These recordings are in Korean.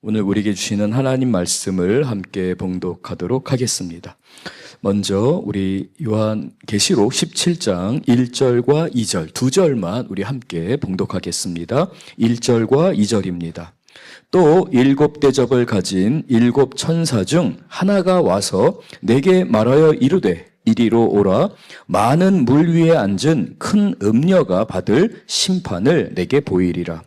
오늘 우리에게 주시는 하나님 말씀을 함께 봉독하도록 하겠습니다. 먼저 우리 요한계시록 17장 1절과 2절 두 절만 우리 함께 봉독하겠습니다. 1절과 2절입니다. 또 일곱 대접을 가진 일곱 천사 중 하나가 와서 내게 말하여 이르되 이리로 오라. 많은 물 위에 앉은 큰 음녀가 받을 심판을 내게 보이리라.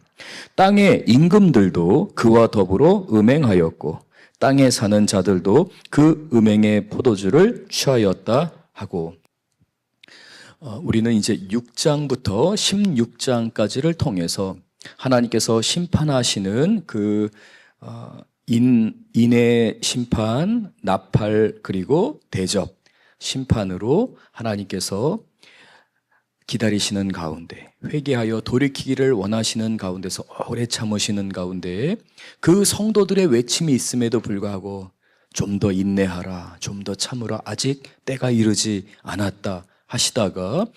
땅의 임금들도 그와 더불어 음행하였고 땅에 사는 자들도 그 음행의 포도주를 취하였다 하고, 우리는 이제 6장부터 16장까지를 통해서 하나님께서 심판하시는 그 인의 심판, 나팔 그리고 대접 심판으로 하나님께서 기다리시는 가운데, 회개하여 돌이키기를 원하시는 가운데서 오래 참으시는 가운데 그 성도들의 외침이 있음에도 불구하고 좀 더 인내하라, 좀 더 참으라, 아직 때가 이르지 않았다 하시다가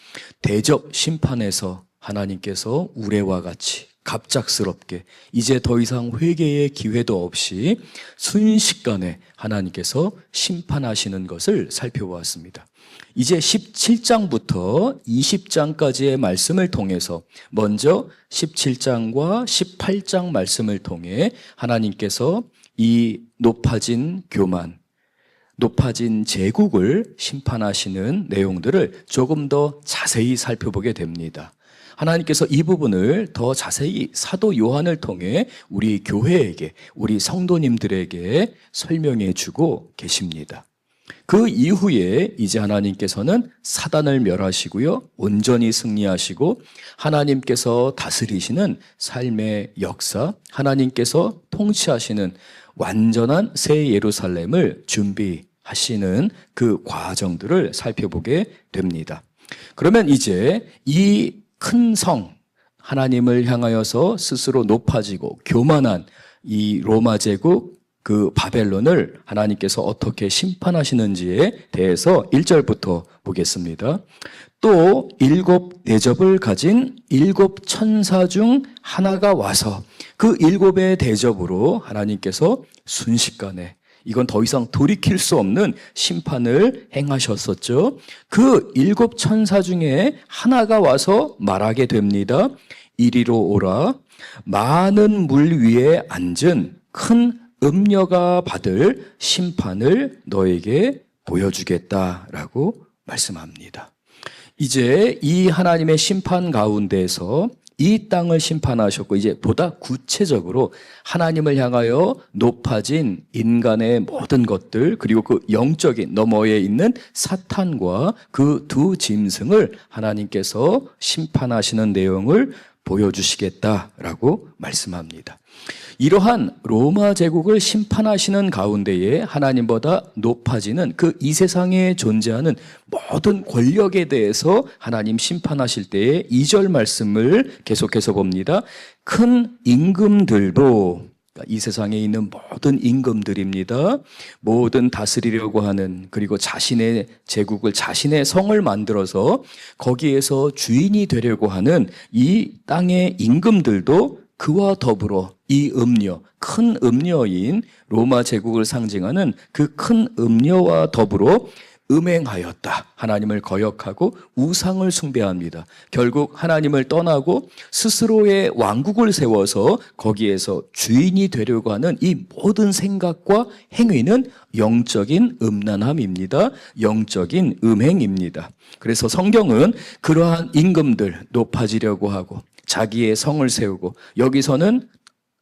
대접 심판에서 하나님께서 우레와 같이 갑작스럽게 이제 더 이상 회개의 기회도 없이 순식간에 하나님께서 심판하시는 것을 살펴보았습니다. 이제 17장부터 20장까지의 말씀을 통해서 먼저 17장과 18장 말씀을 통해 하나님께서 이 높아진 교만, 높아진 제국을 심판하시는 내용들을 조금 더 자세히 살펴보게 됩니다. 하나님께서 이 부분을 더 자세히 사도 요한을 통해 우리 교회에게, 우리 성도님들에게 설명해 주고 계십니다. 그 이후에 이제 하나님께서는 사단을 멸하시고요, 온전히 승리하시고 하나님께서 다스리시는 삶의 역사, 하나님께서 통치하시는 완전한 새 예루살렘을 준비하시는 그 과정들을 살펴보게 됩니다. 그러면 이제 이 큰 성, 하나님을 향하여서 스스로 높아지고 교만한 이 로마 제국, 그 바벨론을 하나님께서 어떻게 심판하시는지에 대해서 1절부터 보겠습니다. 또 일곱 대접을 가진 일곱 천사 중 하나가 와서 그 일곱의 대접으로 하나님께서 순식간에, 이건 더 이상 돌이킬 수 없는 심판을 행하셨었죠. 그 일곱 천사 중에 하나가 와서 말하게 됩니다. 이리로 오라. 많은 물 위에 앉은 큰 음녀가 받을 심판을 너에게 보여주겠다라고 말씀합니다. 이제 이 하나님의 심판 가운데에서 이 땅을 심판하셨고, 이제 보다 구체적으로 하나님을 향하여 높아진 인간의 모든 것들, 그리고 그 영적인 너머에 있는 사탄과 그 두 짐승을 하나님께서 심판하시는 내용을 보여주시겠다라고 말씀합니다. 이러한 로마 제국을 심판하시는 가운데에 하나님보다 높아지는 그 이 세상에 존재하는 모든 권력에 대해서 하나님 심판하실 때에 2절 말씀을 계속해서 봅니다. 큰 임금들도, 이 세상에 있는 모든 임금들입니다. 모든 다스리려고 하는, 그리고 자신의 제국을, 자신의 성을 만들어서 거기에서 주인이 되려고 하는 이 땅의 임금들도 그와 더불어 이 음녀, 큰 음녀인 로마 제국을 상징하는 그 큰 음녀와 더불어 음행하였다. 하나님을 거역하고 우상을 숭배합니다. 결국 하나님을 떠나고 스스로의 왕국을 세워서 거기에서 주인이 되려고 하는 이 모든 생각과 행위는 영적인 음란함입니다. 영적인 음행입니다. 그래서 성경은 그러한 임금들, 높아지려고 하고 자기의 성을 세우고, 여기서는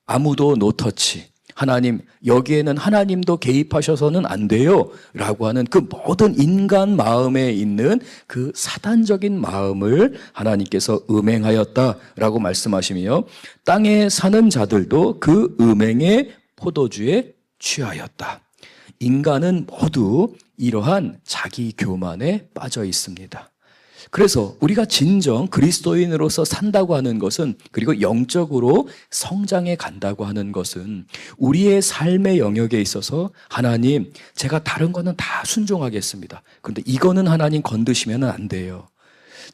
아무도 노터치, 하나님, 여기에는 하나님도 개입하셔서는 안 돼요 라고 하는 그 모든 인간 마음에 있는 그 사단적인 마음을 하나님께서 음행하였다라고 말씀하시며, 땅에 사는 자들도 그 음행의 포도주에 취하였다. 인간은 모두 이러한 자기 교만에 빠져 있습니다. 그래서 우리가 진정 그리스도인으로서 산다고 하는 것은, 그리고 영적으로 성장해 간다고 하는 것은 우리의 삶의 영역에 있어서 하나님, 제가 다른 거는 다 순종하겠습니다. 그런데 이거는 하나님 건드시면 안 돼요.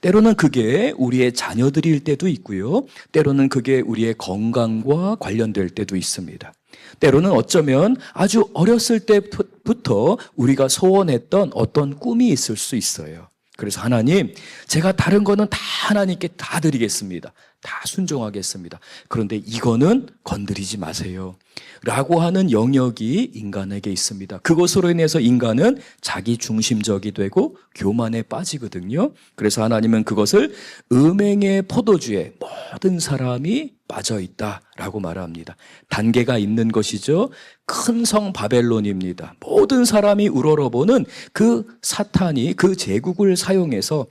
때로는 그게 우리의 자녀들일 때도 있고요. 때로는 그게 우리의 건강과 관련될 때도 있습니다. 때로는 어쩌면 아주 어렸을 때부터 우리가 소원했던 어떤 꿈이 있을 수 있어요. 그래서 하나님, 제가 다른 거는 다 하나님께 다 드리겠습니다. 다 순종하겠습니다. 그런데 이거는 건드리지 마세요. 라고 하는 영역이 인간에게 있습니다. 그것으로 인해서 인간은 자기 중심적이 되고 교만에 빠지거든요. 그래서 하나님은 그것을 음행의 포도주에 모든 사람이 빠져 있다라고 말합니다. 단계가 있는 것이죠. 큰 성 바벨론입니다. 모든 사람이 우러러보는 그 사탄이 그 제국을 사용해서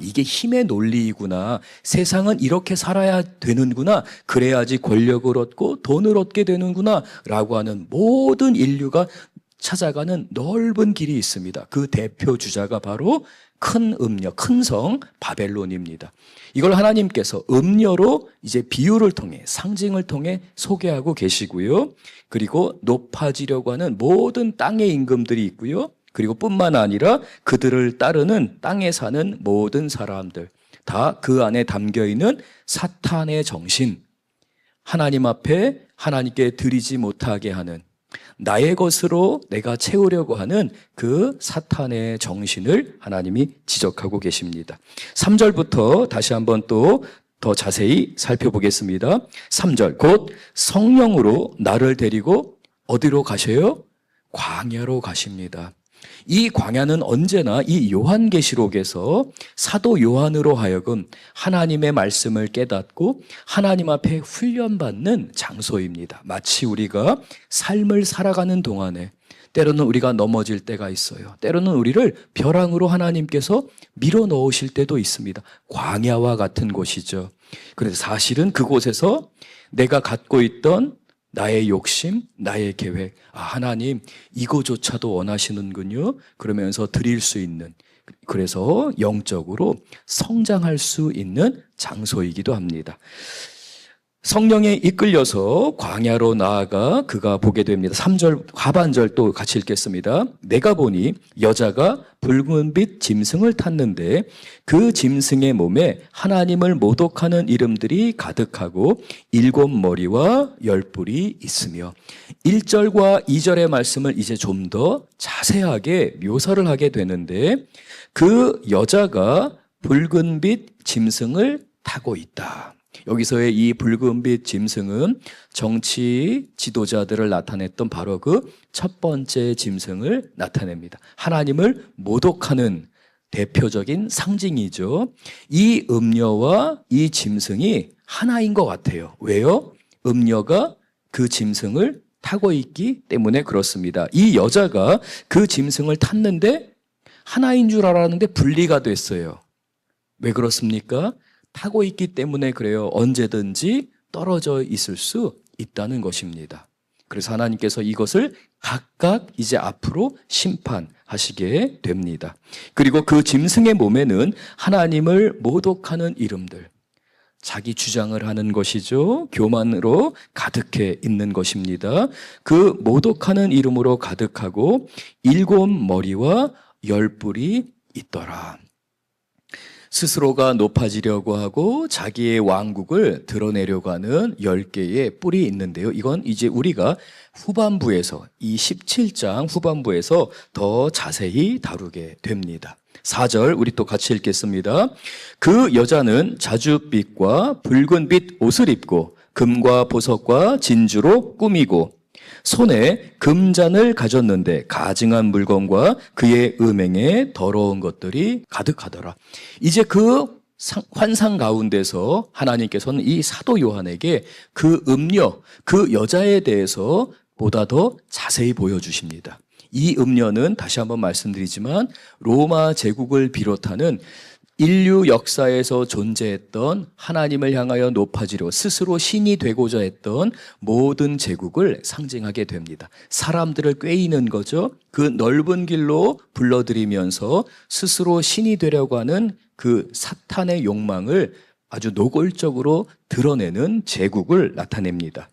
이게 힘의 논리이구나. 세상은 이렇게 살아야 되는구나. 그래야지 권력을 얻고 돈을 얻게 되는구나. 라고 하는 모든 인류가 찾아가는 넓은 길이 있습니다. 그 대표 주자가 바로 큰 음녀, 큰 성 바벨론입니다. 이걸 하나님께서 음녀로 이제 비유를 통해, 상징을 통해 소개하고 계시고요. 그리고 높아지려고 하는 모든 땅의 임금들이 있고요. 그리고 뿐만 아니라 그들을 따르는 땅에 사는 모든 사람들, 다 그 안에 담겨 있는 사탄의 정신, 하나님 앞에 하나님께 드리지 못하게 하는, 나의 것으로 내가 채우려고 하는 그 사탄의 정신을 하나님이 지적하고 계십니다. 3절부터 다시 한번 또 더 자세히 살펴보겠습니다. 3절, 곧 성령으로 나를 데리고 어디로 가셔요? 광야로 가십니다. 이 광야는 언제나 이 요한계시록에서 사도 요한으로 하여금 하나님의 말씀을 깨닫고 하나님 앞에 훈련받는 장소입니다. 마치 우리가 삶을 살아가는 동안에 때로는 우리가 넘어질 때가 있어요. 때로는 우리를 벼랑으로 하나님께서 밀어 넣으실 때도 있습니다. 광야와 같은 곳이죠. 그래서 사실은 그곳에서 내가 갖고 있던 나의 욕심, 나의 계획, 하나님 이거조차도 원하시는군요. 그러면서 드릴 수 있는, 그래서 영적으로 성장할 수 있는 장소이기도 합니다. 성령에 이끌려서 광야로 나아가 그가 보게 됩니다. 3절 하반절 또 같이 읽겠습니다. 내가 보니 여자가 붉은빛 짐승을 탔는데 그 짐승의 몸에 하나님을 모독하는 이름들이 가득하고 7머리와 10뿔이 있으며 1절과 2절의 말씀을 이제 좀 더 자세하게 묘사를 하게 되는데 그 여자가 붉은빛 짐승을 타고 있다. 여기서의 이 붉은빛 짐승은 정치 지도자들을 나타냈던 바로 그 첫 번째 짐승을 나타냅니다. 하나님을 모독하는 대표적인 상징이죠. 이 음녀와 이 짐승이 하나인 것 같아요. 왜요? 음녀가 그 짐승을 타고 있기 때문에 그렇습니다. 이 여자가 그 짐승을 탔는데 하나인 줄 알았는데 분리가 됐어요. 왜 그렇습니까? 타고 있기 때문에 그래요. 언제든지 떨어져 있을 수 있다는 것입니다. 그래서 하나님께서 이것을 각각 이제 앞으로 심판하시게 됩니다. 그리고 그 짐승의 몸에는 하나님을 모독하는 이름들, 자기 주장을 하는 것이죠. 교만으로 가득해 있는 것입니다. 그 모독하는 이름으로 가득하고 7머리와 10뿔이 있더라. 스스로가 높아지려고 하고 자기의 왕국을 드러내려고 하는 10개의 뿔이 있는데요. 이건 이제 우리가 후반부에서, 이 17장 후반부에서 더 자세히 다루게 됩니다. 4절 우리 또 같이 읽겠습니다. 그 여자는 자줏빛과 붉은빛 옷을 입고 금과 보석과 진주로 꾸미고 손에 금잔을 가졌는데 가증한 물건과 그의 음행에 더러운 것들이 가득하더라. 이제 그 환상 가운데서 하나님께서는 이 사도 요한에게 그 음녀, 그 여자에 대해서 보다 더 자세히 보여주십니다. 이 음녀는 다시 한번 말씀드리지만 로마 제국을 비롯하는 인류 역사에서 존재했던 하나님을 향하여 높아지려 스스로 신이 되고자 했던 모든 제국을 상징하게 됩니다. 사람들을 꾀이는 거죠. 그 넓은 길로 불러들이면서 스스로 신이 되려고 하는 그 사탄의 욕망을 아주 노골적으로 드러내는 제국을 나타냅니다.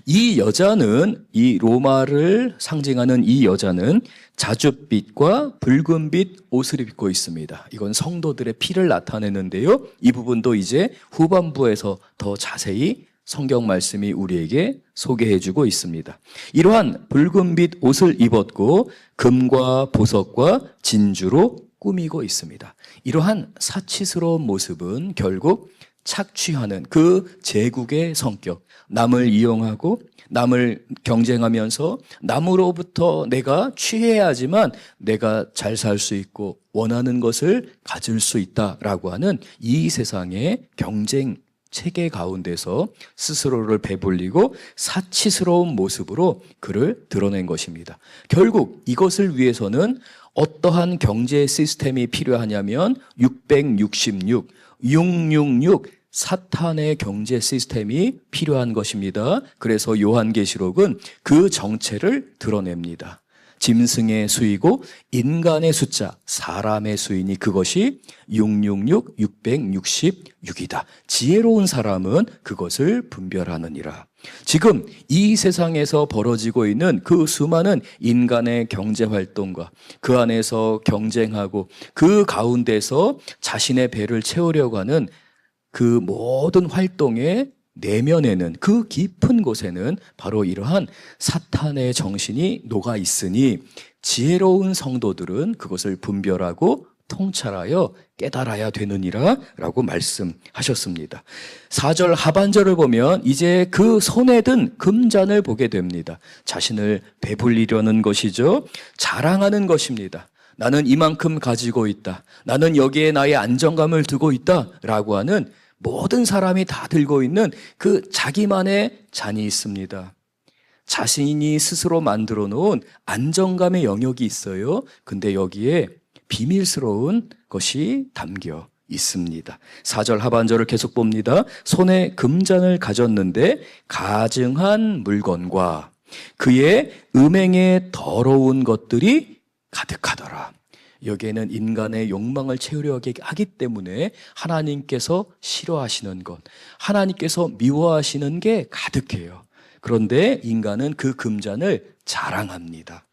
이 여자는, 이 로마를 상징하는 이 여자는 자줏빛과 붉은빛 옷을 입고 있습니다. 이건 성도들의 피를 나타내는데요. 이 부분도 이제 후반부에서 더 자세히 성경 말씀이 우리에게 소개해주고 있습니다. 이러한 붉은빛 옷을 입었고 금과 보석과 진주로 꾸미고 있습니다. 이러한 사치스러운 모습은 결국 착취하는 그 제국의 성격, 남을 이용하고 남을 경쟁하면서 남으로부터 내가 취해야지만 내가 잘 살 수 있고 원하는 것을 가질 수 있다라고 하는 이 세상의 경쟁 체계 가운데서 스스로를 배불리고 사치스러운 모습으로 그를 드러낸 것입니다. 결국 이것을 위해서는 어떠한 경제 시스템이 필요하냐면 666, 666 사탄의 경제 시스템이 필요한 것입니다. 그래서 요한계시록은 그 정체를 드러냅니다. 짐승의 수이고 인간의 숫자, 사람의 수이니 그것이 666, 666이다. 지혜로운 사람은 그것을 분별하느니라. 지금 이 세상에서 벌어지고 있는 그 수많은 인간의 경제활동과 그 안에서 경쟁하고 그 가운데서 자신의 배를 채우려고 하는 그 모든 활동의 내면에는, 그 깊은 곳에는 바로 이러한 사탄의 정신이 녹아 있으니 지혜로운 성도들은 그것을 분별하고 통찰하여 깨달아야 되느니라 라고 말씀하셨습니다. 4절 하반절을 보면 이제 그 손에 든 금잔을 보게 됩니다. 자신을 배불리려는 것이죠. 자랑하는 것입니다. 나는 이만큼 가지고 있다. 나는 여기에 나의 안정감을 두고 있다 라고 하는, 모든 사람이 다 들고 있는 그 자기만의 잔이 있습니다. 자신이 스스로 만들어 놓은 안정감의 영역이 있어요. 근데 여기에 비밀스러운 것이 담겨 있습니다. 4절 하반절을 계속 봅니다. 손에 금잔을 가졌는데 가증한 물건과 그의 음행에 더러운 것들이 가득하더라. 여기에는 인간의 욕망을 채우려 하기 때문에 하나님께서 싫어하시는 것, 하나님께서 미워하시는 게 가득해요. 그런데 인간은 그 금잔을 자랑합니다.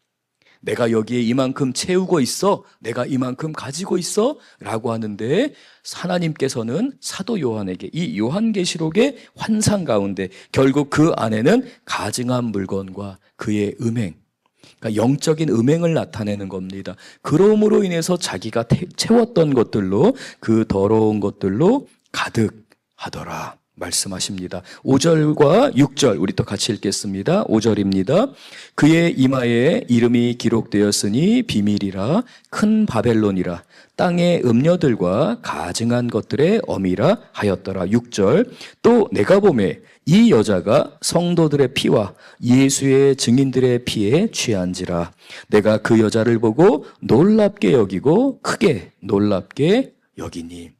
내가 여기에 이만큼 채우고 있어, 내가 이만큼 가지고 있어 라고 하는데, 하나님께서는 사도 요한에게 이 요한계시록의 환상 가운데 결국 그 안에는 가증한 물건과 그의 음행, 그러니까 영적인 음행을 나타내는 겁니다. 그러므로 인해서 자기가 채웠던 것들로, 그 더러운 것들로 가득하더라 말씀하십니다. 5절과 6절 우리 또 같이 읽겠습니다. 5절입니다. 그의 이마에 이름이 기록되었으니 비밀이라 큰 바벨론이라 땅의 음녀들과 가증한 것들의 어미라 하였더라. 6절 또 내가 보매 이 여자가 성도들의 피와 예수의 증인들의 피에 취한지라. 내가 그 여자를 보고 놀랍게 여기고 크게 놀랍게 여기니.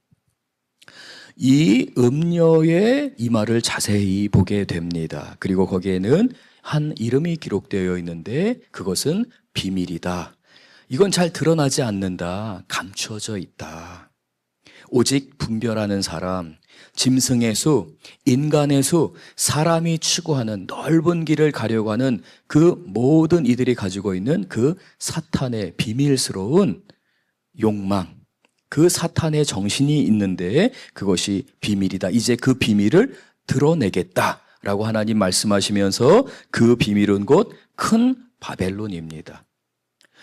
이 음녀의 이마를 자세히 보게 됩니다. 그리고 거기에는 한 이름이 기록되어 있는데 그것은 비밀이다. 이건 잘 드러나지 않는다. 감추어져 있다. 오직 분별하는 사람, 짐승의 수, 인간의 수, 사람이 추구하는 넓은 길을 가려고 하는 그 모든 이들이 가지고 있는 그 사탄의 비밀스러운 욕망, 그 사탄의 정신이 있는데 그것이 비밀이다. 이제 그 비밀을 드러내겠다라고 하나님 말씀하시면서 그 비밀은 곧 큰 바벨론입니다.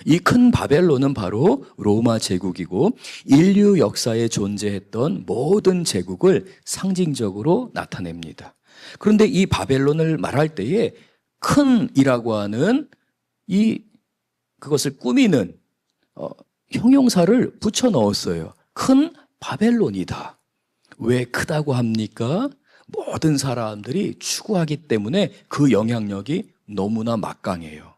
이 큰 바벨론은 바로 로마 제국이고 인류 역사에 존재했던 모든 제국을 상징적으로 나타냅니다. 그런데 이 바벨론을 말할 때에 큰이라고 하는 그것을 꾸미는 형용사를 붙여 넣었어요. 큰 바벨론이다. 왜 크다고 합니까? 모든 사람들이 추구하기 때문에 그 영향력이 너무나 막강해요.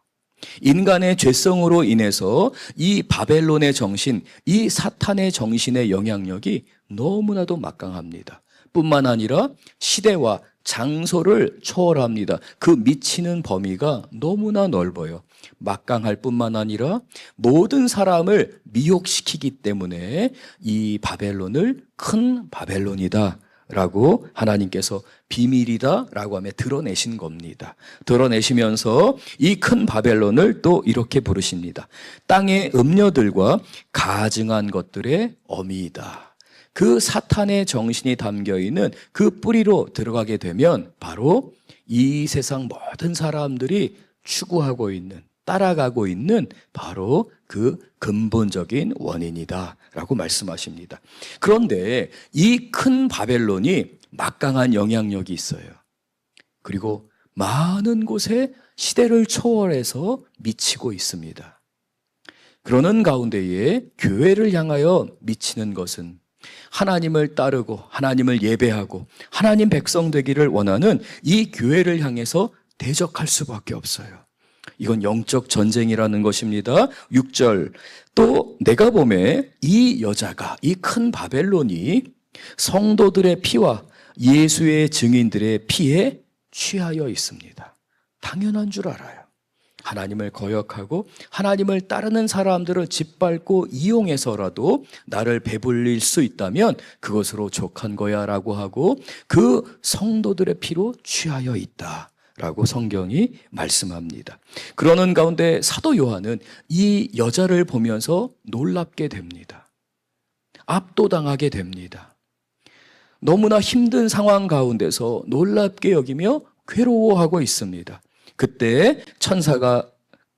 인간의 죄성으로 인해서 이 바벨론의 정신, 이 사탄의 정신의 영향력이 너무나도 막강합니다. 뿐만 아니라 시대와 장소를 초월합니다. 그 미치는 범위가 너무나 넓어요. 막강할 뿐만 아니라 모든 사람을 미혹시키기 때문에 이 바벨론을 큰 바벨론이다 라고 하나님께서 비밀이다 라고 하며 드러내신 겁니다. 드러내시면서 이 큰 바벨론을 또 이렇게 부르십니다. 땅의 음녀들과 가증한 것들의 어미이다. 그 사탄의 정신이 담겨 있는 그 뿌리로 들어가게 되면 바로 이 세상 모든 사람들이 추구하고 있는, 따라가고 있는 바로 그 근본적인 원인이다 라고 말씀하십니다. 그런데 이 큰 바벨론이 막강한 영향력이 있어요. 그리고 많은 곳에 시대를 초월해서 미치고 있습니다. 그러는 가운데에 교회를 향하여 미치는 것은 하나님을 따르고 하나님을 예배하고 하나님 백성 되기를 원하는 이 교회를 향해서 대적할 수밖에 없어요. 이건 영적 전쟁이라는 것입니다. 6절, 또 내가 보매 이 여자가, 이 큰 바벨론이 성도들의 피와 예수의 증인들의 피에 취하여 있습니다. 당연한 줄 알아요. 하나님을 거역하고 하나님을 따르는 사람들을 짓밟고 이용해서라도 나를 배불릴 수 있다면 그것으로 족한 거야 라고 하고 그 성도들의 피로 취하여 있다 라고 성경이 말씀합니다. 그러는 가운데 사도 요한은 이 여자를 보면서 놀랍게 됩니다. 압도당하게 됩니다. 너무나 힘든 상황 가운데서 놀랍게 여기며 괴로워하고 있습니다. 그때 천사가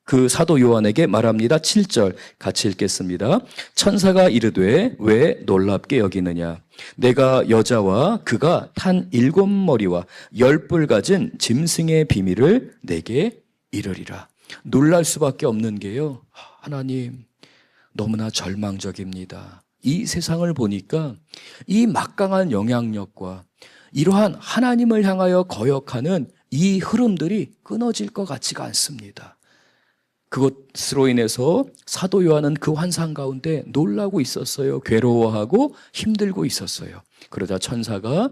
그 사도 요한에게 말합니다. 7절 같이 읽겠습니다. 천사가 이르되 왜 놀랍게 여기느냐? 내가 여자와 그가 탄 7머리와 10뿔 가진 짐승의 비밀을 내게 이르리라. 놀랄 수밖에 없는 게요, 하나님 너무나 절망적입니다. 이 세상을 보니까 이 막강한 영향력과 이러한 하나님을 향하여 거역하는 이 흐름들이 끊어질 것 같지가 않습니다. 그것으로 인해서 사도 요한은 그 환상 가운데 놀라고 있었어요. 괴로워하고 힘들고 있었어요. 그러자 천사가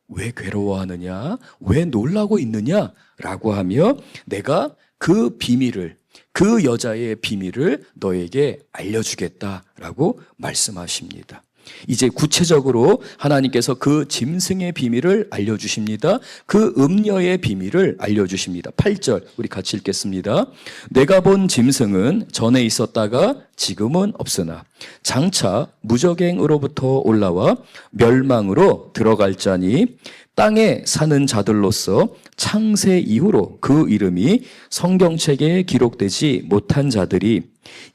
왜 괴로워하느냐? 왜 놀라고 있느냐? 라고 하며 내가 그 비밀을, 그 여자의 비밀을 너에게 알려주겠다라고 말씀하십니다. 이제 구체적으로 하나님께서 그 짐승의 비밀을 알려주십니다. 그 음녀의 비밀을 알려주십니다. 8절 우리 같이 읽겠습니다. 내가 본 짐승은 전에 있었다가 지금은 없으나 장차 무저갱으로부터 올라와 멸망으로 들어갈 자니 땅에 사는 자들로서 창세 이후로 그 이름이 성경책에 기록되지 못한 자들이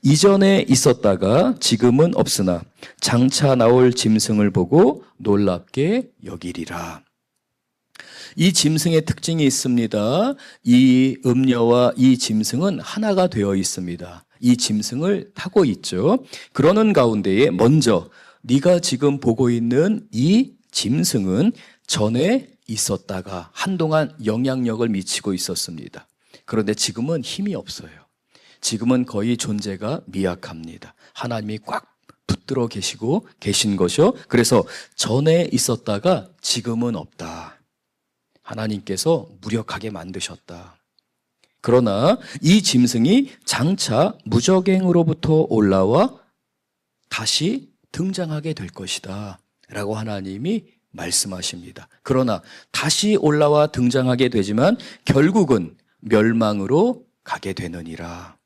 이전에 있었다가 지금은 없으나 장차 나올 짐승을 보고 놀랍게 여기리라. 이 짐승의 특징이 있습니다. 이 음녀와 이 짐승은 하나가 되어 있습니다. 이 짐승을 타고 있죠. 그러는 가운데에 먼저 네가 지금 보고 있는 이 짐승은 전에 있었다가 한동안 영향력을 미치고 있었습니다. 그런데 지금은 힘이 없어요. 지금은 거의 존재가 미약합니다. 하나님이 꽉 붙들어 계신 것이요. 그래서 전에 있었다가 지금은 없다. 하나님께서 무력하게 만드셨다. 그러나 이 짐승이 장차 무저갱으로부터 올라와 다시 등장하게 될 것이다 라고 하나님이 말씀하십니다. 그러나 다시 올라와 등장하게 되지만 결국은 멸망으로 가게 되느니라.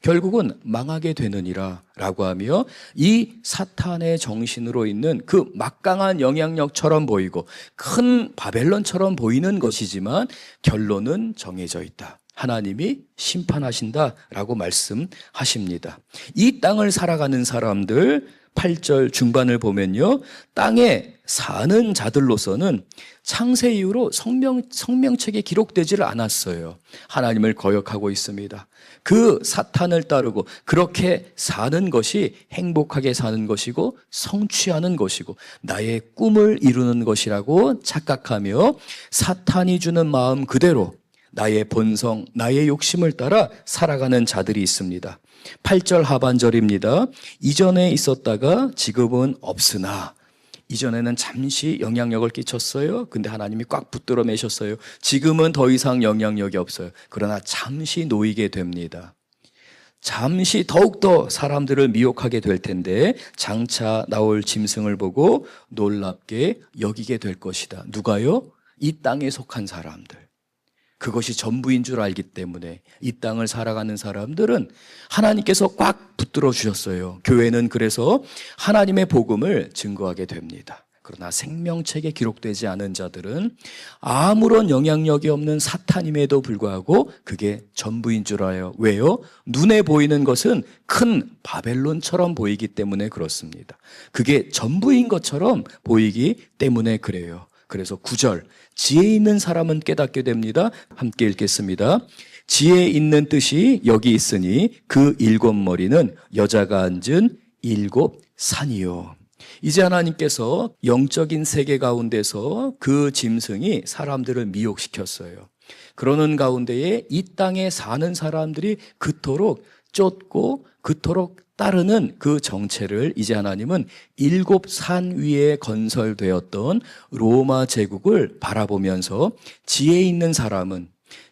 결국은 망하게 되느니라 라고 하며 이 사탄의 정신으로 있는 그 막강한 영향력처럼 보이고 큰 바벨론처럼 보이는 것이지만 결론은 정해져 있다. 하나님이 심판하신다라고 말씀하십니다. 이 땅을 살아가는 사람들 8절 중반을 보면요, 땅에 사는 자들로서는 창세 이후로 성명책에 기록되지를 않았어요. 하나님을 거역하고 있습니다. 그 사탄을 따르고 그렇게 사는 것이 행복하게 사는 것이고 성취하는 것이고 나의 꿈을 이루는 것이라고 착각하며 사탄이 주는 마음 그대로 나의 본성, 나의 욕심을 따라 살아가는 자들이 있습니다. 8절 하반절입니다. 이전에 있었다가 지금은 없으나, 이전에는 잠시 영향력을 끼쳤어요. 근데 하나님이 꽉 붙들어 매셨어요. 지금은 더 이상 영향력이 없어요. 그러나 잠시 놓이게 됩니다. 잠시 더욱더 사람들을 미혹하게 될 텐데 장차 나올 짐승을 보고 놀랍게 여기게 될 것이다. 누가요? 이 땅에 속한 사람들. 그것이 전부인 줄 알기 때문에 이 땅을 살아가는 사람들은 하나님께서 꽉 붙들어 주셨어요. 교회는 그래서 하나님의 복음을 증거하게 됩니다. 그러나 생명책에 기록되지 않은 자들은 아무런 영향력이 없는 사탄임에도 불구하고 그게 전부인 줄 알아요. 왜요? 눈에 보이는 것은 큰 바벨론처럼 보이기 때문에 그렇습니다. 그게 전부인 것처럼 보이기 때문에 그래요. 그래서 9절, 지혜 있는 사람은 깨닫게 됩니다. 함께 읽겠습니다. 지혜 있는 뜻이 여기 있으니 그 7머리는 여자가 앉은 7산이요. 이제 하나님께서 영적인 세계 가운데서 그 짐승이 사람들을 미혹시켰어요. 그러는 가운데에 이 땅에 사는 사람들이 그토록 쫓고 그토록 따르는 그 정체를 이제 하나님은 7산 위에 건설되었던 로마 제국을 바라보면서 지혜 있는 사람은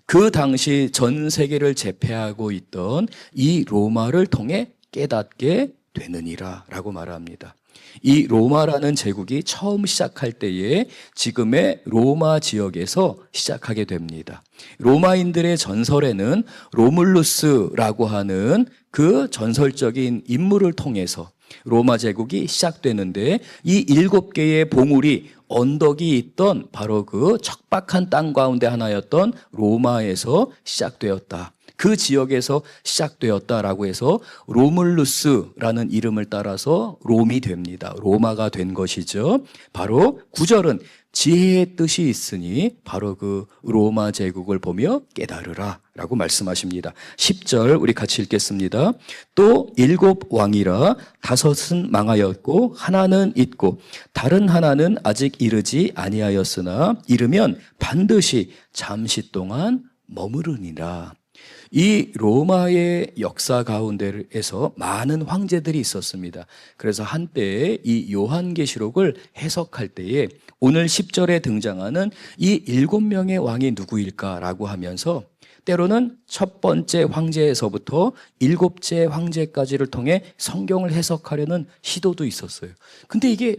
그 당시 전 세계를 제패하고 있던 이 로마를 통해 깨닫게 되느니라 라고 말합니다. 이 로마라는 제국이 처음 시작할 때에 지금의 로마 지역에서 시작하게 됩니다. 로마인들의 전설에는 로물루스라고 하는 그 전설적인 인물을 통해서 로마 제국이 시작되는데 이 7개의 봉우리 언덕이 있던 바로 그 척박한 땅 가운데 하나였던 로마에서 시작되었다. 그 지역에서 시작되었다라고 해서 로물루스라는 이름을 따라서 롬이 됩니다. 로마가 된 것이죠. 바로 9절은 지혜의 뜻이 있으니 바로 그 로마 제국을 보며 깨달으라 라고 말씀하십니다. 10절 우리 같이 읽겠습니다. 또 7왕이라 5은 망하였고 하나는 있고 다른 하나는 아직 이르지 아니하였으나 이르면 반드시 잠시 동안 머무르니라. 이 로마의 역사 가운데에서 많은 황제들이 있었습니다. 그래서 한때 이 요한계시록을 해석할 때에 오늘 10절에 등장하는 이 7명의 왕이 누구일까라고 하면서 때로는 첫 번째 황제에서부터 7째 황제까지를 통해 성경을 해석하려는 시도도 있었어요. 근데 이게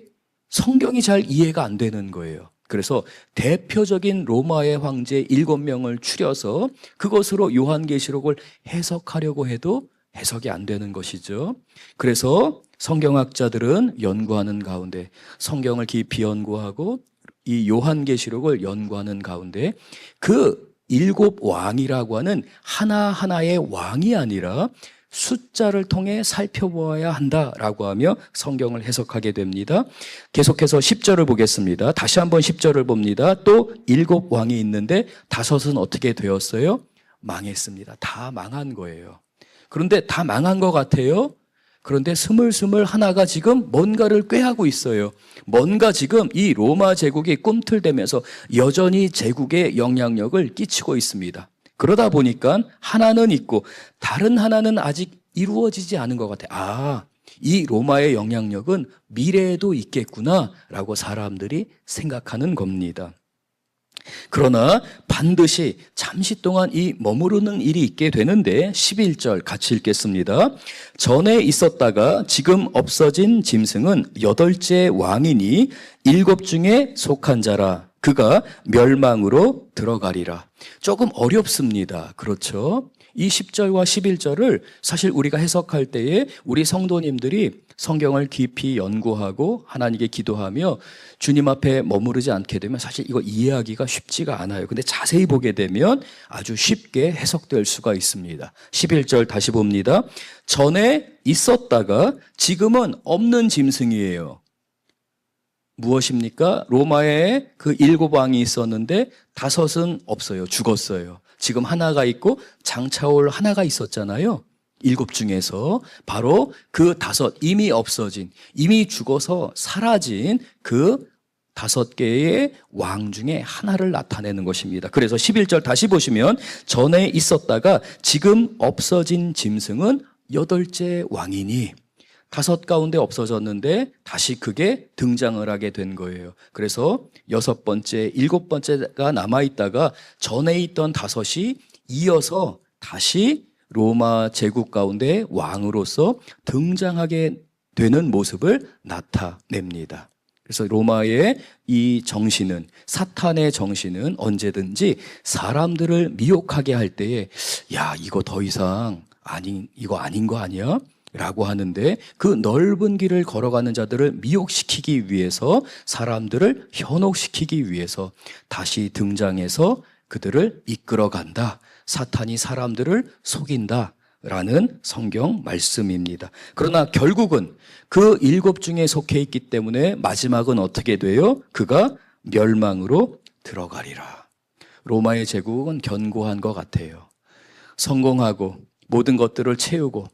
성경이 잘 이해가 안 되는 거예요. 그래서 대표적인 로마의 황제 7명을 추려서 그것으로 요한계시록을 해석하려고 해도 해석이 안 되는 것이죠. 그래서 성경학자들은 연구하는 가운데 성경을 깊이 연구하고 이 요한계시록을 연구하는 가운데 그 7왕이라고 하는 하나하나의 왕이 아니라 숫자를 통해 살펴보아야 한다라고 하며 성경을 해석하게 됩니다. 계속해서 10절을 보겠습니다. 다시 한번 10절을 봅니다. 또 7왕이 있는데 5은 어떻게 되었어요? 망했습니다. 다 망한 거예요. 그런데 다 망한 것 같아요. 그런데 스물스물 하나가 지금 뭔가를 꾀하고 있어요. 뭔가 지금 이 로마 제국이 꿈틀대면서 여전히 제국에 영향력을 끼치고 있습니다. 그러다 보니까 하나는 있고 다른 하나는 아직 이루어지지 않은 것 같아요. 아, 이 로마의 영향력은 미래에도 있겠구나라고 사람들이 생각하는 겁니다. 그러나 반드시 잠시 동안 이 머무르는 일이 있게 되는데 11절 같이 읽겠습니다. 전에 있었다가 지금 없어진 짐승은 8째 왕이니 7 중에 속한 자라. 그가 멸망으로 들어가리라. 조금 어렵습니다. 그렇죠? 이 10절과 11절을 사실 우리가 해석할 때에 우리 성도님들이 성경을 깊이 연구하고 하나님께 기도하며 주님 앞에 머무르지 않게 되면 사실 이거 이해하기가 쉽지가 않아요. 근데 자세히 보게 되면 아주 쉽게 해석될 수가 있습니다. 11절 다시 봅니다. 전에 있었다가 지금은 없는 짐승이에요. 무엇입니까? 로마에 그 7왕이 있었는데 5은 없어요. 죽었어요. 지금 하나가 있고 장차올 하나가 있었잖아요. 7 중에서 바로 그 5 이미 없어진, 이미 죽어서 사라진 그 5개의 왕 중에 하나를 나타내는 것입니다. 그래서 11절 다시 보시면 전에 있었다가 지금 없어진 짐승은 8째 왕이니 5 가운데 없어졌는데 다시 그게 등장을 하게 된 거예요. 그래서 6번째, 7번째가 남아있다가 전에 있던 5이 이어서 다시 로마 제국 가운데 왕으로서 등장하게 되는 모습을 나타냅니다. 그래서 로마의 이 정신은, 사탄의 정신은 언제든지 사람들을 미혹하게 할 때에 야, 이거 더 이상 이거 아닌 거 아니야? 라고 하는데, 그 넓은 길을 걸어가는 자들을 미혹시키기 위해서, 사람들을 현혹시키기 위해서 다시 등장해서 그들을 이끌어간다. 사탄이 사람들을 속인다 라는 성경 말씀입니다. 그러나 결국은 그 7 중에 속해 있기 때문에 마지막은 어떻게 돼요? 그가 멸망으로 들어가리라. 로마의 제국은 견고한 것 같아요. 성공하고 모든 것들을 채우고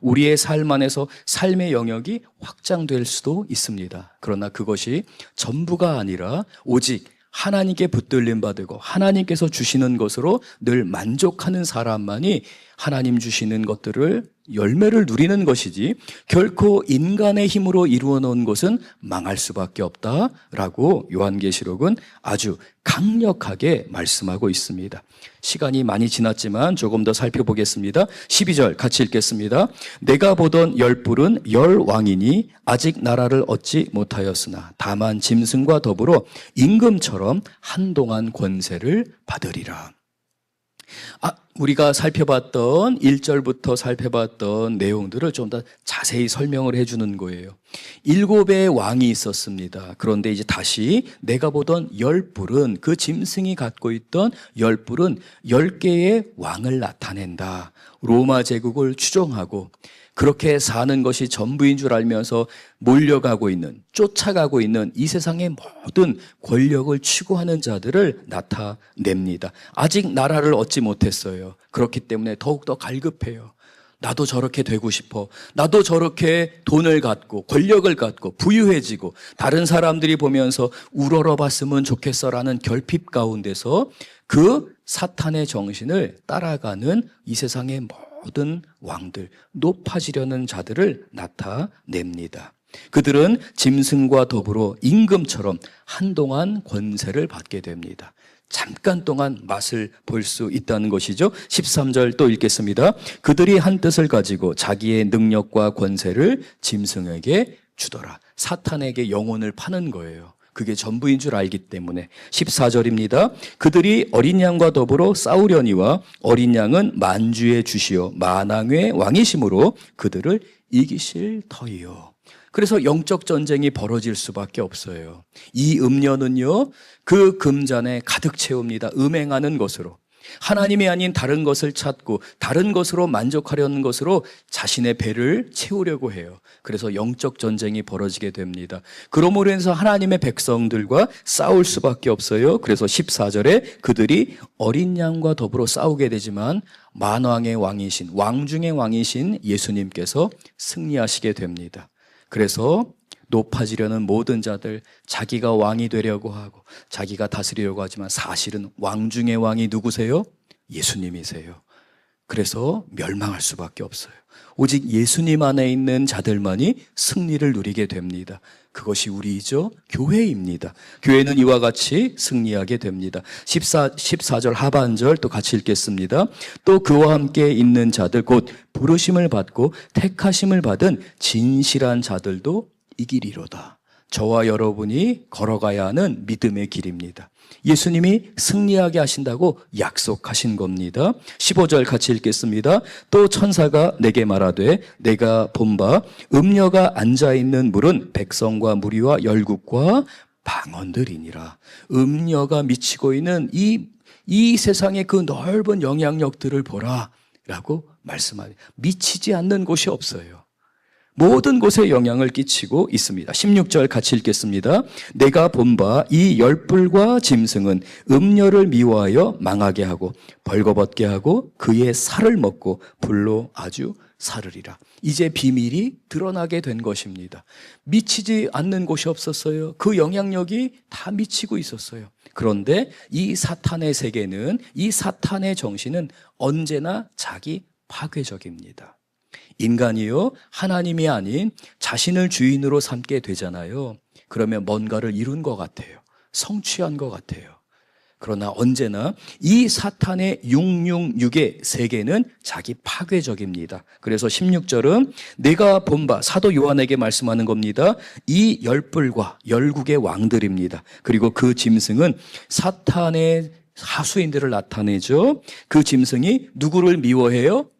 우리의 삶 안에서 삶의 영역이 확장될 수도 있습니다. 그러나 그것이 전부가 아니라 오직 하나님께 붙들림 받고 하나님께서 주시는 것으로 늘 만족하는 사람만이 하나님 주시는 것들을, 열매를 누리는 것이지, 결코 인간의 힘으로 이루어 놓은 것은 망할 수밖에 없다라고 요한계시록은 아주 강력하게 말씀하고 있습니다. 시간이 많이 지났지만 조금 더 살펴보겠습니다. 12절 같이 읽겠습니다. 내가 보던 10뿔은 10왕이니 아직 나라를 얻지 못하였으나 다만 짐승과 더불어 임금처럼 한동안 권세를 받으리라. 우리가 살펴봤던 1절부터 살펴봤던 내용들을 좀 더 자세히 설명을 해주는 거예요. 7의 왕이 있었습니다. 그런데 이제 다시 내가 보던 10뿔은, 그 짐승이 갖고 있던 10뿔은 10개의 왕을 나타낸다. 로마 제국을 추종하고 그렇게 사는 것이 전부인 줄 알면서 몰려가고 있는, 쫓아가고 있는 이 세상의 모든 권력을 추구하는 자들을 나타냅니다. 아직 나라를 얻지 못했어요. 그렇기 때문에 더욱더 갈급해요. 나도 저렇게 되고 싶어. 나도 저렇게 돈을 갖고 권력을 갖고 부유해지고 다른 사람들이 보면서 우러러봤으면 좋겠어라는 결핍 가운데서 그 사탄의 정신을 따라가는 이 세상의 모든 왕들, 높아지려는 자들을 나타냅니다. 그들은 짐승과 더불어 임금처럼 한동안 권세를 받게 됩니다. 잠깐 동안 맛을 볼 수 있다는 것이죠. 13절 또 읽겠습니다. 그들이 한 뜻을 가지고 자기의 능력과 권세를 짐승에게 주더라. 사탄에게 영혼을 파는 거예요. 그게 전부인 줄 알기 때문에. 14절입니다. 그들이 어린 양과 더불어 싸우려니와 어린 양은 만주의 주시요 만왕의 왕이심으로 그들을 이기실 터이요. 그래서 영적 전쟁이 벌어질 수밖에 없어요. 이 음녀는요, 그 금잔에 가득 채웁니다. 음행하는 것으로. 하나님이 아닌 다른 것을 찾고 다른 것으로 만족하려는 것으로 자신의 배를 채우려고 해요. 그래서 영적 전쟁이 벌어지게 됩니다. 그러므로 해서 하나님의 백성들과 싸울 수밖에 없어요. 그래서 14절에 그들이 어린 양과 더불어 싸우게 되지만 만왕의 왕이신, 왕 중의 왕이신 예수님께서 승리하시게 됩니다. 그래서 높아지려는 모든 자들, 자기가 왕이 되려고 하고 자기가 다스리려고 하지만 사실은 왕 중의 왕이 누구세요? 예수님이세요. 그래서 멸망할 수밖에 없어요. 오직 예수님 안에 있는 자들만이 승리를 누리게 됩니다. 그것이 우리이죠. 교회입니다. 교회는 이와 같이 승리하게 됩니다. 14절 하반절 또 같이 읽겠습니다. 또 그와 함께 있는 자들 곧 부르심을 받고 택하심을 받은 진실한 자들도 이기리로다. 저와 여러분이 걸어가야 하는 믿음의 길입니다. 예수님이 승리하게 하신다고 약속하신 겁니다. 15절 같이 읽겠습니다. 또 천사가 내게 말하되 내가 본 바 음녀가 앉아있는 물은 백성과 무리와 열국과 방언들이니라. 음녀가 미치고 있는 이 세상의 그 넓은 영향력들을 보라 라고 말씀하니 미치지 않는 곳이 없어요. 모든 곳에 영향을 끼치고 있습니다. 16절 같이 읽겠습니다. 내가 본 바 이 10뿔과 짐승은 음녀를 미워하여 망하게 하고 벌거벗게 하고 그의 살을 먹고 불로 아주 사르리라. 이제 비밀이 드러나게 된 것입니다. 미치지 않는 곳이 없었어요. 그 영향력이 다 미치고 있었어요. 그런데 이 사탄의 세계는, 이 사탄의 정신은 언제나 자기 파괴적입니다. 인간이요, 하나님이 아닌 자신을 주인으로 삼게 되잖아요. 그러면 뭔가를 이룬 것 같아요. 성취한 것 같아요. 그러나 언제나 이 사탄의 666의 세계는 자기 파괴적입니다. 그래서 16절은 내가 본 바, 사도 요한에게 말씀하는 겁니다. 이 열불과 열국의 왕들입니다. 그리고 그 짐승은 사탄의 하수인들을 나타내죠. 그 짐승이 누구를 미워해요?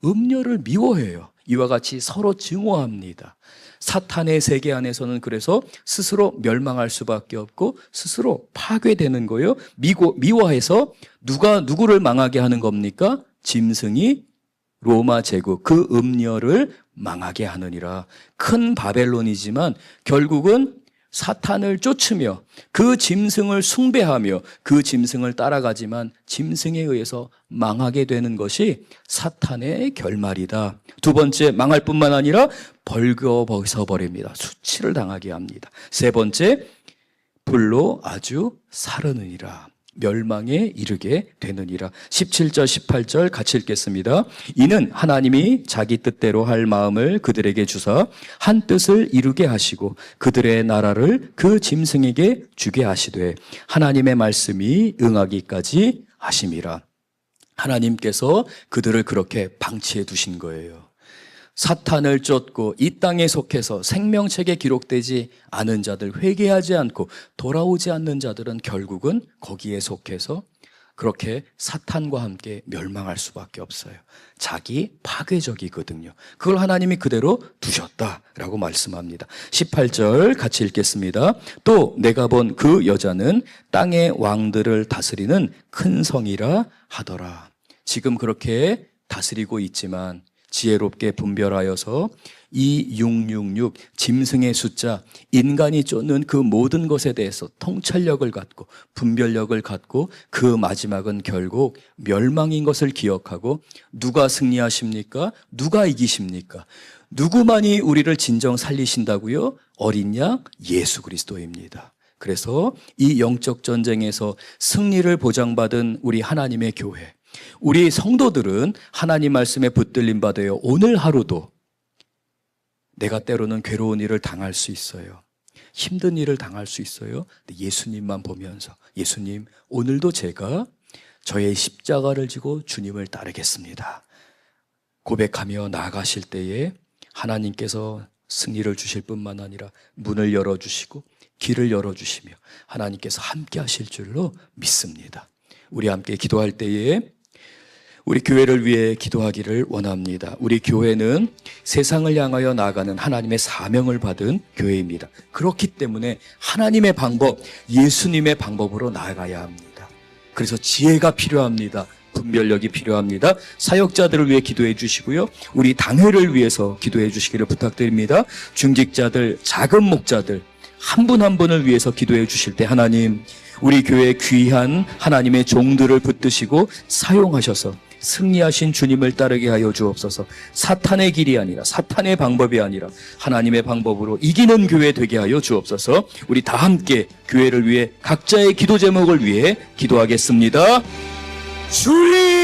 음녀를 미워해요. 이와 같이 서로 증오합니다. 사탄의 세계 안에서는 그래서 스스로 멸망할 수밖에 없고 스스로 파괴되는 거예요. 미워해서 누가 누구를 망하게 하는 겁니까? 짐승이 로마 제국 그 음녀를 망하게 하느니라. 큰 바벨론이지만 결국은 사탄을 쫓으며 그 짐승을 숭배하며 그 짐승을 따라가지만 짐승에 의해서 망하게 되는 것이 사탄의 결말이다. 두 번째, 망할 뿐만 아니라 벌거벗어 버립니다. 수치를 당하게 합니다. 세 번째, 불로 아주 사르느니라. 멸망에 이르게 되느니라. 17절 18절 같이 읽겠습니다. 이는 하나님이 자기 뜻대로 할 마음을 그들에게 주사 한 뜻을 이루게 하시고 그들의 나라를 그 짐승에게 주게 하시되 하나님의 말씀이 응하기까지 하심이라. 하나님께서 그들을 그렇게 방치해 두신 거예요. 사탄을 쫓고 이 땅에 속해서 생명책에 기록되지 않은 자들, 회개하지 않고 돌아오지 않는 자들은 결국은 거기에 속해서 그렇게 사탄과 함께 멸망할 수밖에 없어요. 자기 파괴적이거든요. 그걸 하나님이 그대로 두셨다라고 말씀합니다. 18절 같이 읽겠습니다. 또 내가 본 그 여자는 땅의 왕들을 다스리는 큰 성이라 하더라. 지금 그렇게 다스리고 있지만 지혜롭게 분별하여서 이 666 짐승의 숫자, 인간이 쫓는 그 모든 것에 대해서 통찰력을 갖고 분별력을 갖고 그 마지막은 결국 멸망인 것을 기억하고 누가 승리하십니까? 누가 이기십니까? 누구만이 우리를 진정 살리신다고요? 어린 양 예수 그리스도입니다. 그래서 이 영적 전쟁에서 승리를 보장받은 우리 하나님의 교회, 우리 성도들은 하나님 말씀에 붙들림 받아요. 오늘 하루도 내가 때로는 괴로운 일을 당할 수 있어요. 힘든 일을 당할 수 있어요. 근데 예수님만 보면서 예수님, 오늘도 제가 저의 십자가를 지고 주님을 따르겠습니다. 고백하며 나아가실 때에 하나님께서 승리를 주실 뿐만 아니라 문을 열어주시고 길을 열어주시며 하나님께서 함께 하실 줄로 믿습니다. 우리 함께 기도할 때에 우리 교회를 위해 기도하기를 원합니다. 우리 교회는 세상을 향하여 나아가는 하나님의 사명을 받은 교회입니다. 그렇기 때문에 하나님의 방법, 예수님의 방법으로 나아가야 합니다. 그래서 지혜가 필요합니다. 분별력이 필요합니다. 사역자들을 위해 기도해 주시고요. 우리 당회를 위해서 기도해 주시기를 부탁드립니다. 중직자들, 작은 목자들 한 분 한 분을 위해서 기도해 주실 때 하나님, 우리 교회의 귀한 하나님의 종들을 붙드시고 사용하셔서 승리하신 주님을 따르게 하여 주옵소서. 사탄의 길이 아니라 사탄의 방법이 아니라 하나님의 방법으로 이기는 교회 되게 하여 주옵소서. 우리 다 함께 교회를 위해 각자의 기도 제목을 위해 기도하겠습니다. 주님